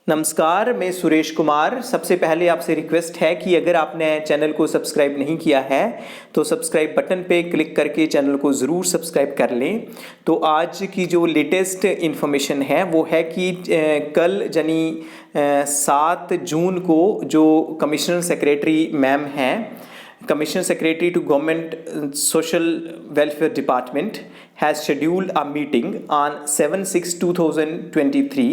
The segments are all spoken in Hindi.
नमस्कार, मैं सुरेश कुमार। सबसे पहले आपसे रिक्वेस्ट है कि अगर आपने चैनल को सब्सक्राइब नहीं किया है तो सब्सक्राइब बटन पे क्लिक करके चैनल को ज़रूर सब्सक्राइब कर लें। तो आज की जो लेटेस्ट इन्फॉर्मेशन है वो है कि कल यानी 7 जून को जो कमिश्नर सेक्रेटरी मैम हैं, Commissioner Secretary to Government Social Welfare Department has scheduled a meeting on 7/6/2023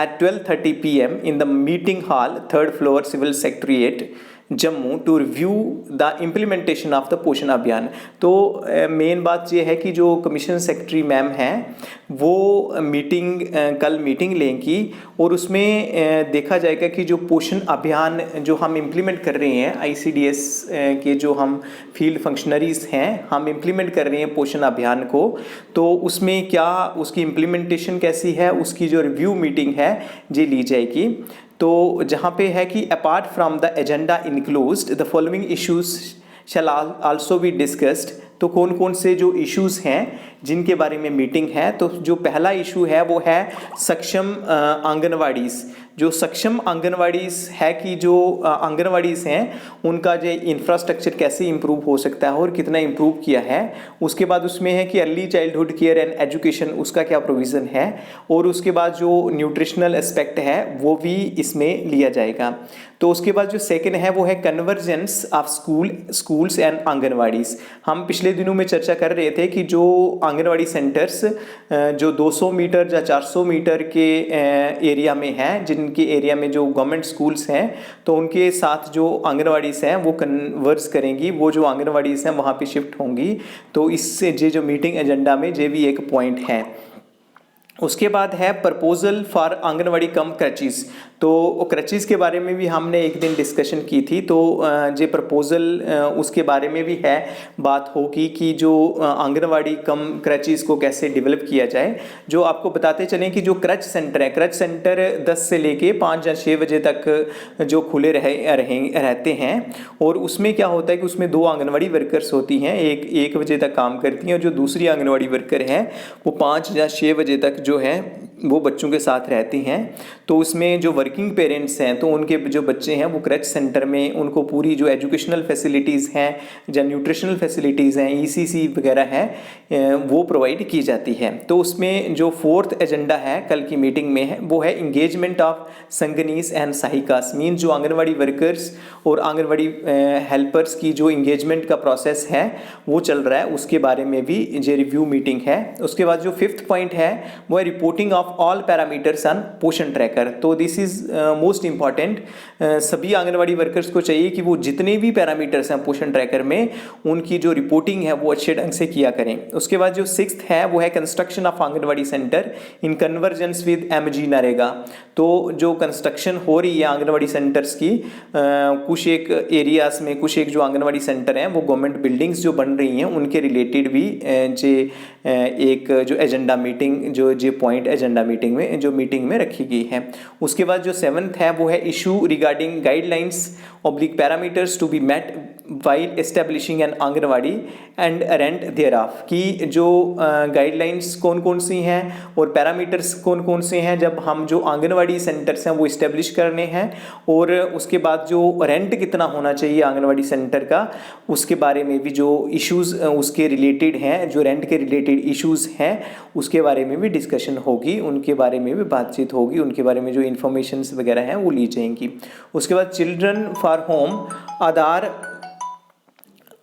at 12:30 p.m. in the meeting hall, 3rd floor, Civil Secretariat, Jammu to review the implementation of the Poshan Abhiyan. तो मेन बात ये है कि जो कमिश्नर सेक्रेटरी मैम हैं वो कल मीटिंग लेंगी और उसमें देखा जाएगा कि जो पोषण अभियान जो हम इम्प्लीमेंट कर रहे हैं, ICDS के जो हम फील्ड फंक्शनरीज़ हैं, हम इम्प्लीमेंट कर रहे हैं पोषण अभियान को, तो उसमें क्या उसकी इम्प्लीमेंटेशन कैसी है, उसकी जो रिव्यू मीटिंग है ये ली जाएगी। तो जहाँ पे है कि apart from the agenda enclosed the following issues shell also be discussed. तो कौन कौन से जो इश्यूज हैं जिनके बारे में मीटिंग है, तो जो पहला इशू है वो है सक्षम आंगनवाड़ीज़। जो सक्षम आंगनवाड़ीज़ है कि जो आंगनवाड़ीज़ हैं उनका जो इंफ्रास्ट्रक्चर कैसे इम्प्रूव हो सकता है और कितना इम्प्रूव किया है। उसके बाद उसमें है कि early childhood care and education, उसका क्या प्रोविज़न है, और उसके बाद जो न्यूट्रिशनल एस्पेक्ट है वो भी इसमें लिया जाएगा। तो उसके बाद जो सेकंड है वो है कन्वर्जेंस ऑफ स्कूल्स एंड आंगनवाड़ीज़। हम पिछले दिनों में चर्चा कर रहे थे कि जो आंगनवाड़ी सेंटर्स जो 200 मीटर या 400 मीटर के एरिया में हैं, जिनके एरिया में जो गवर्नमेंट स्कूल्स हैं, तो उनके साथ जो आंगनवाड़ीज़ हैं वो कन्वर्स करेंगी, वो जो आंगनवाड़ीज़ हैं वहाँ पे शिफ्ट होंगी। तो इससे जो मीटिंग एजेंडा में ये भी एक पॉइंट है। उसके बाद है प्रपोजल फॉर आंगनवाड़ी कम क्रचीज़। तो क्रचीज़ के बारे में भी हमने एक दिन डिस्कशन की थी। तो ये प्रपोजल उसके बारे में भी है, बात होगी कि जो आंगनवाड़ी कम क्रचीज़ को कैसे डेवलप किया जाए। जो आपको बताते चलें कि जो क्रच सेंटर है, क्रच सेंटर 10 से लेके 5 या 6 बजे तक जो खुले रहते हैं, और उसमें क्या होता है कि उसमें 2 आंगनवाड़ी वर्कर्स होती हैं, एक 1 बजे तक काम करती हैं और जो दूसरी आंगनवाड़ी वर्कर हैं वो 5 या 6 बजे तक जो है वो बच्चों के साथ रहती हैं। तो उसमें जो वर्किंग पेरेंट्स हैं तो उनके जो बच्चे हैं वो क्रच सेंटर में उनको पूरी जो एजुकेशनल फैसिलिटीज़ हैं या न्यूट्रिशनल फैसिलिटीज़ हैं, ECC वगैरह है, वो प्रोवाइड की जाती है। तो उसमें जो 4th एजेंडा है कल की मीटिंग में है वो है इंगेजमेंट ऑफ संगनीस एंड सहायिकास। मीन जो आंगनवाड़ी वर्कर्स और आंगनवाड़ी हेल्पर्स की जो इंगेजमेंट का प्रोसेस है वो चल रहा है, उसके बारे में भी ये रिव्यू मीटिंग है। उसके बाद जो 5th पॉइंट है वो है reporting of all parameters on Poshan tracker. तो दिस इज मोस्ट इम्पॉर्टेंट। सभी आंगनवाड़ी वर्कर्स को चाहिए कि वो जितने भी पैरामीटर्स हैं पोषण ट्रैकर में, उनकी जो रिपोर्टिंग है वो अच्छे ढंग से किया करें। उसके बाद जो 6th है वो है construction of anganwadi centre in convergence with MG NREGA. तो जो कंस्ट्रक्शन हो रही है आंगनवाड़ी सेंटर्स की, कुछ एक एरियाज में कुछ एक जो आंगनवाड़ी सेंटर हैं वो गवर्नमेंट बिल्डिंग्स जो बन रही हैं उनके रिलेटेड भी एक जो एजेंडा मीटिंग जो पॉइंट एजेंडा मीटिंग में रखी गई है। उसके बाद जो 7th है वो है issue regarding guidelines oblique parameters to be met while establishing an anganwadi and rent thereof. कि जो गाइडलाइंस कौन कौन सी हैं और पैरामीटर्स कौन कौन से हैं जब हम जो आंगनवाड़ी सेंटर्स हैं वो इस्टेब्लिश करने हैं, और उसके बाद जो रेंट कितना होना चाहिए आंगनवाड़ी सेंटर का, उसके बारे में भी जो इश्यूज़ उसके रिलेटेड हैं, जो रेंट के रिलेटेड इश्यूज़ हैं उसके बारे में भी डिस्कशन होगी, उनके बारे में भी बातचीत होगी, उनके बारे में जो इन्फॉर्मेशंस वगैरह हैं वो ली जाएंगी। उसके बाद children for home Aadhaar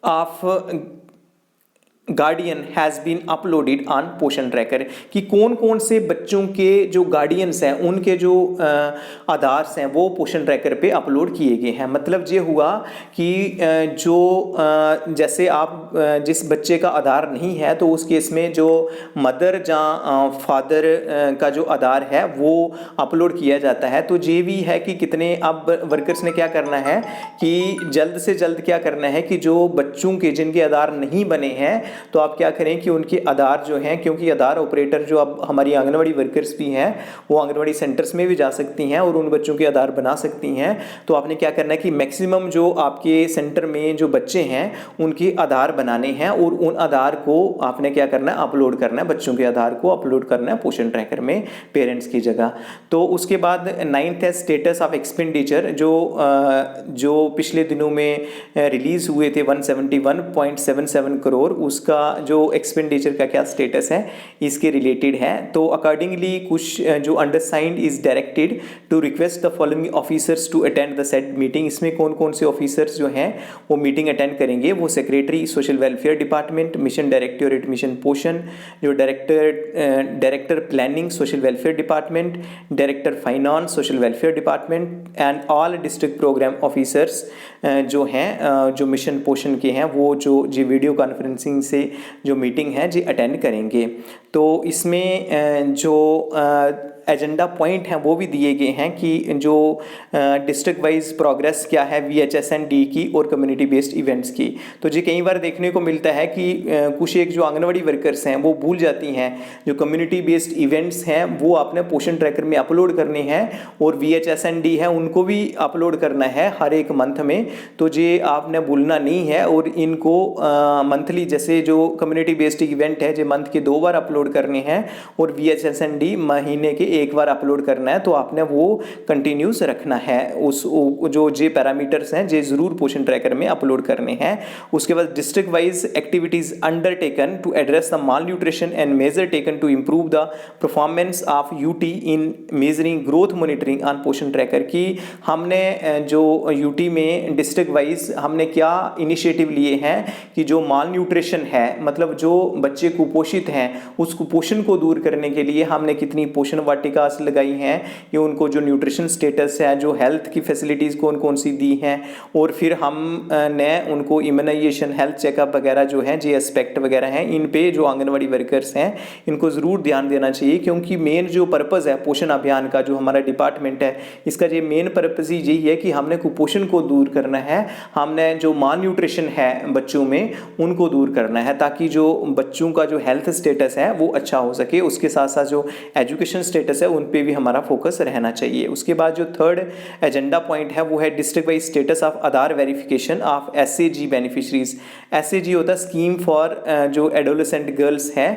of guardian has been uploaded on Poshan tracker. कि कौन कौन से बच्चों के जो गार्डियंस हैं उनके जो आधार्स हैं वो पोषण ट्रैकर पे अपलोड किए गए हैं। मतलब ये हुआ कि जो जैसे आप जिस बच्चे का आधार नहीं है तो उस केस में जो मदर या फादर का जो आधार है वो अपलोड किया जाता है। तो ये भी है कि कितने अब वर्कर्स ने क्या करना है कि जल्द से जल्द क्या करना है कि जो बच्चों के जिनके आधार नहीं बने हैं तो आप क्या करें कि उनके आधार जो हैं, क्योंकि आधार ऑपरेटर जो अब हमारी आंगनवाड़ी वर्कर्स भी हैं वो आंगनवाड़ी सेंटर्स में भी जा सकती हैं और उन बच्चों के आधार बना सकती हैं। तो आपने क्या करना है कि मैक्सिमम जो आपके सेंटर में जो बच्चे हैं उनके आधार बनाने हैं और उन आधार को आपने क्या करना है, अपलोड करना है, बच्चों के आधार को अपलोड करना है पोषण ट्रैकर में पेरेंट्स की जगह। तो उसके बाद 9th है स्टेटस ऑफ एक्सपेंडिचर, जो पिछले दिनों में रिलीज हुए थे 171.77 करोड़, उसका जो एक्सपेंडिचर का क्या स्टेटस है इसके रिलेटेड है। तो अकॉर्डिंगली कुछ जो undersigned is directed to request the following officers to attend the said meeting. इसमें कौन कौन से ऑफिसर्स जो हैं वो मीटिंग अटेंड करेंगे, वो secretary social welfare department, mission directorate mission Poshan, जो director planning social welfare department, director finance social welfare department and all district programme officers जो हैं जो मिशन पोषण के हैं वो जो वीडियो कॉन्फ्रेंसिंग से जो मीटिंग है जी अटेंड करेंगे। तो इसमें जो एजेंडा पॉइंट हैं वो भी दिए गए हैं कि जो डिस्ट्रिक्ट वाइज प्रोग्रेस क्या है VHSND की और कम्युनिटी बेस्ड इवेंट्स की। तो जी कई बार देखने को मिलता है कि कुछ एक जो आंगनवाड़ी वर्कर्स हैं वो भूल जाती हैं जो कम्युनिटी बेस्ड इवेंट्स हैं वो आपने पोषण ट्रैकर में अपलोड करने हैं और VHSND है उनको भी अपलोड करना है हर एक मंथ में। तो जी आपने भूलना नहीं है और इनको मंथली, जैसे जो कम्युनिटी बेस्ड इवेंट है जो मंथ के 2 बार अपलोड करने हैं और VHSND महीने के 1 बार अपलोड करना है। तो आपने वो कंटिन्यूस रखना है, उस जो जे पैरामीटर्स हैं जे जरूर पोषण ट्रैकर में अपलोड करने हैं। उसके बाद district wise activities undertaken to address the malnutrition and measure taken to improve the performance of UT in measuring growth monitoring on Poshan tracker की। हमने जो UT में डिस्ट्रिक्ट वाइज हमने क्या इनिशिएटिव लिए हैं कि जो माल न्यूट्रिशन है, मतलब जो बच्चे कुपोषित हैं उस कुपोषण को दूर करने के लिए हमने कितनी पोषण वाटिकास लगाई हैं, ये उनको जो न्यूट्रिशन स्टेटस है, जो हेल्थ की फैसिलिटीज़ कौन कौन सी दी हैं, और फिर हमने उनको इम्यूनाइजेशन हेल्थ चेकअप वगैरह जो है जे एस्पेक्ट वगैरह हैं इन पे जो आंगनवाड़ी वर्कर्स हैं इनको ज़रूर ध्यान देना चाहिए। क्योंकि मेन जो पर्पज़ है पोषण अभियान का जो हमारा डिपार्टमेंट है इसका जो मेन पर्पज़ यही है कि हमने कुपोषण को दूर करना है, हमने जो माल न्यूट्रिशन है बच्चों में उनको दूर करना है ताकि जो बच्चों का जो हेल्थ स्टेटस है वो अच्छा हो सके। उसके साथ साथ जो एजुकेशन स्टेटस है उन पे भी हमारा फोकस रहना चाहिए। उसके बाद जो थर्ड एजेंडा पॉइंट है वो है district wise status of Aadhaar verification of SAG beneficiaries. SAG होता है स्कीम फॉर जो एडोलेसेंट गर्ल्स हैं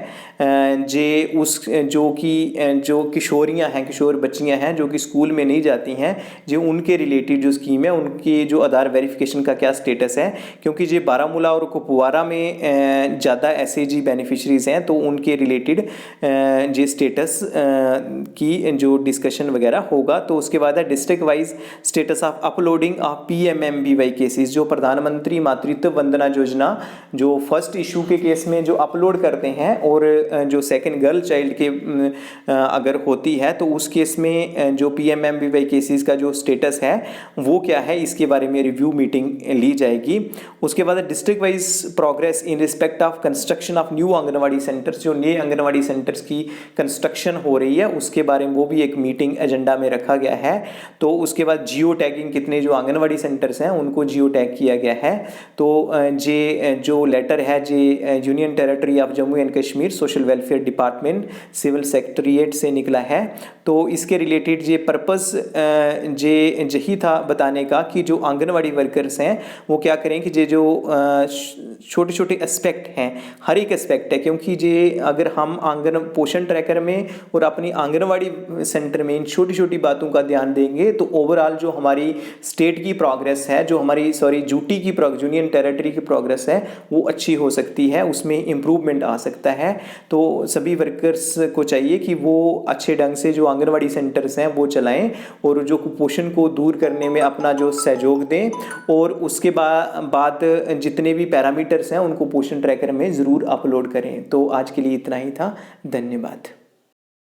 जो किशोरियां हैं, किशोर बच्चियां हैं जो कि स्कूल में नहीं जाती हैं, जो उनके रिलेटेड जो स्कीम है उनकी जो आधार वेरिफिकेशन का क्या स्टेटस है। क्योंकि जो बारामूला और कुपवारा में ज़्यादा SAG बेनिफिशरीज हैं तो उनके रिलेटेड जो स्टेटस की जो डिस्कशन वगैरह होगा। तो उसके बाद है district wise status of uploading of PMMBY cases, जो प्रधानमंत्री मातृत्व वंदना योजना जो फर्स्ट इशू के केस में जो अपलोड करते हैं और जो सेकंड गर्ल चाइल्ड के अगर होती है तो उस केस में जो PMMBY केसेस का जो स्टेटस है वो क्या है इसके बारे में रिव्यू मीटिंग ली जाएगी। उसके बाद district wise progress in respect of construction of new anganwadi centres, जो नए आंगनवाड़ी सेंटर्स की कंस्ट्रक्शन हो रही है उसके बारे में वो भी एक मीटिंग एजेंडा में रखा गया है। तो उसके बाद जियो टैगिंग, कितने जो आंगनवाड़ी सेंटर्स हैं उनको जियो टैग किया गया है। तो जो लेटर है union territory of Jammu and Kashmir social welfare department civil secretariat से निकला है। तो इसके रिलेटेड ये पर्पस यही था बताने का कि जो आंगनवाड़ी वर्कर्स हैं वो क्या करें कि जो छोटे छोटे एस्पेक्ट हैं, हर एक एस्पेक्ट है, क्योंकि अगर हम आंगन पोषण ट्रैकर में और अपनी आंगनवाड़ी सेंटर में इन छोटी छोटी बातों का ध्यान देंगे तो ओवरऑल जो हमारी स्टेट की प्रोग्रेस है, जो हमारी यूटी की यूनियन टेरिटरी की प्रोग्रेस है वो अच्छी हो सकती है, उसमें इम्प्रूवमेंट आ सकता है। तो सभी वर्कर्स को चाहिए कि वो अच्छे ढंग से जो आंगनवाड़ी सेंटर्स हैं वो चलाएं और जो कुपोषण को दूर करने में अपना जो सहयोग दें, और उसके बाद जितने भी पैरामीटर्स हैं उनको पोषण ट्रैकर में ज़रूर अपलोड करें। तो आज के लिए इतना ही था, धन्यवाद।